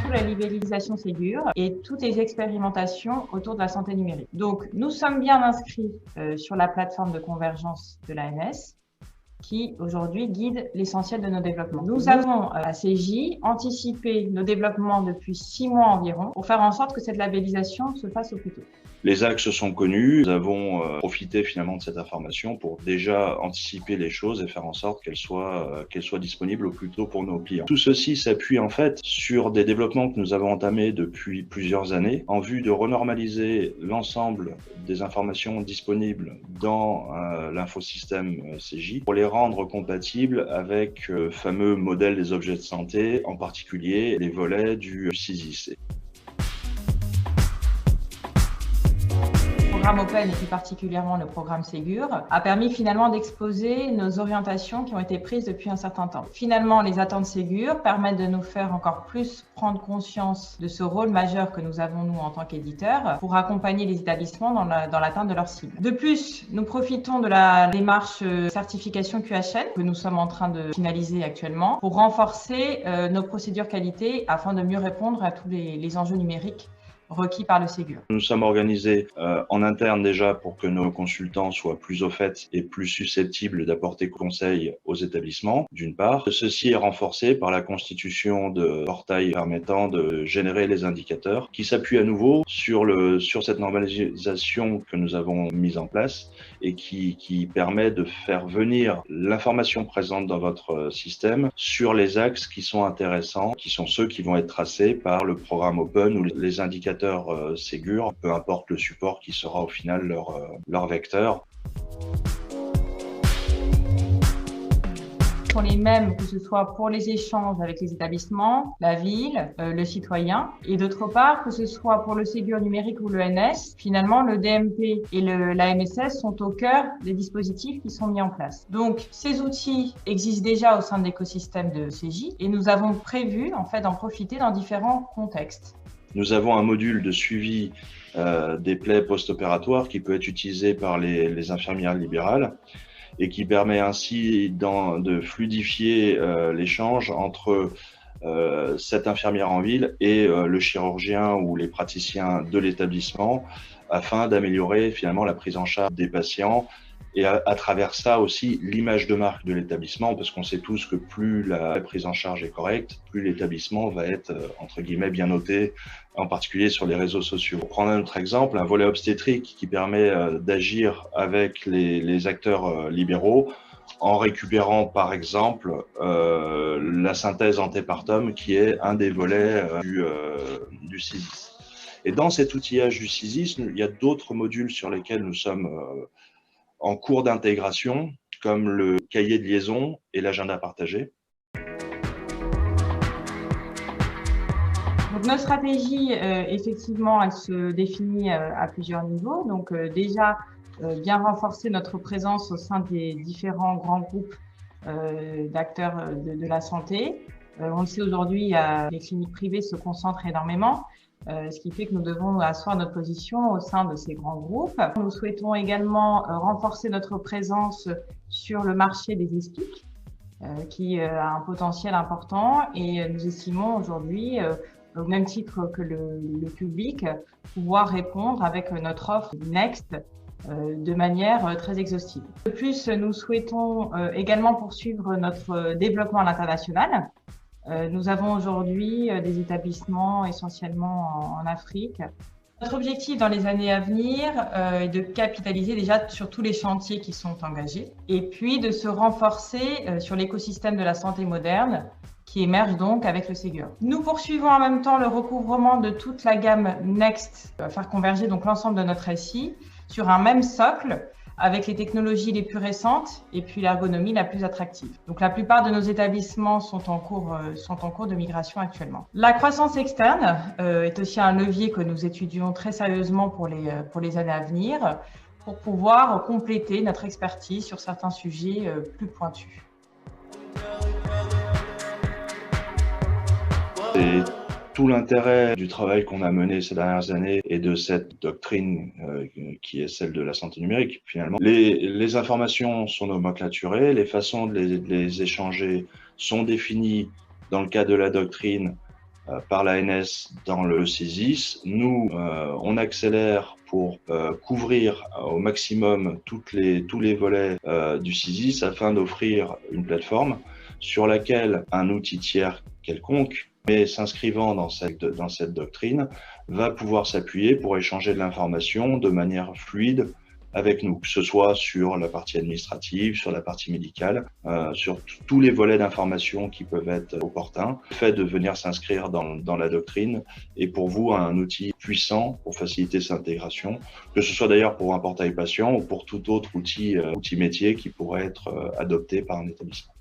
surtout la libellisation Ségur et toutes les expérimentations autour de la santé numérique. Donc, nous sommes bien inscrits sur la plateforme de convergence de l'ANS qui, aujourd'hui, guide l'essentiel de nos développements. Nous avons, à CJ, anticipé nos développements depuis 6 mois environ pour faire en sorte que cette labellisation se fasse au plus tôt. Les axes sont connus. Nous avons profité finalement de cette information pour déjà anticiper les choses et faire en sorte qu'elles soient disponibles au plus tôt pour nos clients. Tout ceci s'appuie en fait sur des développements que nous avons entamés depuis plusieurs années en vue de renormaliser l'ensemble des informations disponibles dans l'infosystème CJ pour les rendre compatibles avec le fameux modèle des objets de santé, en particulier les volets du CISIS. Le programme Open et plus particulièrement le programme Ségur a permis finalement d'exposer nos orientations qui ont été prises depuis un certain temps. Finalement, les attentes Ségur permettent de nous faire encore plus prendre conscience de ce rôle majeur que nous avons nous en tant qu'éditeurs pour accompagner les établissements dans l'atteinte de leurs cibles. De plus, nous profitons de la démarche certification QHN que nous sommes en train de finaliser actuellement pour renforcer nos procédures qualité afin de mieux répondre à tous les enjeux numériques requis par le Ségur. Nous sommes organisés en interne déjà pour que nos consultants soient plus au fait et plus susceptibles d'apporter conseil aux établissements, d'une part. Ceci est renforcé par la constitution de portails permettant de générer les indicateurs qui s'appuient à nouveau sur cette normalisation que nous avons mise en place et qui permet de faire venir l'information présente dans votre système sur les axes qui sont intéressants, qui sont ceux qui vont être tracés par le programme Open ou les indicateurs Ségur, peu importe le support qui sera au final leur vecteur. Sont les mêmes, que ce soit pour les échanges avec les établissements, la ville, le citoyen, et d'autre part, que ce soit pour le Ségur numérique ou l'ENS, finalement, le DMP et la MSS sont au cœur des dispositifs qui sont mis en place. Donc, ces outils existent déjà au sein de l'écosystème de CJ et nous avons prévu, en fait, d'en profiter dans différents contextes. Nous avons un module de suivi des plaies post-opératoires qui peut être utilisé par les infirmières libérales et qui permet ainsi de fluidifier l'échange entre cette infirmière en ville et le chirurgien ou les praticiens de l'établissement afin d'améliorer finalement la prise en charge des patients et à travers ça aussi l'image de marque de l'établissement, parce qu'on sait tous que plus la prise en charge est correcte, plus l'établissement va être entre guillemets bien noté, en particulier sur les réseaux sociaux. Pour prendre un autre exemple, un volet obstétrique qui permet d'agir avec les acteurs libéraux en récupérant par exemple la synthèse antépartum qui est un des volets du CISIS. Et dans cet outillage du CISIS, il y a d'autres modules sur lesquels nous sommes en cours d'intégration, comme le cahier de liaison et l'agenda partagé. Donc, notre stratégie, effectivement, elle se définit à plusieurs niveaux. Donc, déjà, bien renforcer notre présence au sein des différents grands groupes d'acteurs de la santé. On le sait aujourd'hui, les cliniques privées se concentrent énormément. Ce qui fait que nous devons asseoir notre position au sein de ces grands groupes. Nous souhaitons également renforcer notre présence sur le marché des ESPIC, qui a un potentiel important et nous estimons aujourd'hui, au même titre que le public, pouvoir répondre avec notre offre Next de manière très exhaustive. De plus, nous souhaitons également poursuivre notre développement à l'international. Nous avons aujourd'hui des établissements essentiellement en Afrique. Notre objectif dans les années à venir est de capitaliser déjà sur tous les chantiers qui sont engagés et puis de se renforcer sur l'écosystème de la santé moderne qui émerge donc avec le Ségur. Nous poursuivons en même temps le recouvrement de toute la gamme Next, faire converger donc l'ensemble de notre SI sur un même socle avec les technologies les plus récentes et puis l'ergonomie la plus attractive. Donc la plupart de nos établissements sont en cours de migration actuellement. La croissance externe est aussi un levier que nous étudions très sérieusement pour les années à venir pour pouvoir compléter notre expertise sur certains sujets plus pointus. Et tout l'intérêt du travail qu'on a mené ces dernières années et de cette doctrine qui est celle de la santé numérique, finalement. Les informations sont nomenclaturées, les façons de les échanger sont définies dans le cadre de la doctrine par l'ANS dans le CISIS. Nous, on accélère pour couvrir au maximum tous les volets du CISIS afin d'offrir une plateforme sur laquelle un outil tiers quelconque, mais s'inscrivant dans cette doctrine, va pouvoir s'appuyer pour échanger de l'information de manière fluide avec nous, que ce soit sur la partie administrative, sur la partie médicale, sur tous les volets d'information qui peuvent être opportuns. Le fait de venir s'inscrire dans la doctrine est pour vous un outil puissant pour faciliter cette intégration, que ce soit d'ailleurs pour un portail patient ou pour tout autre outil métier qui pourrait être adopté par un établissement.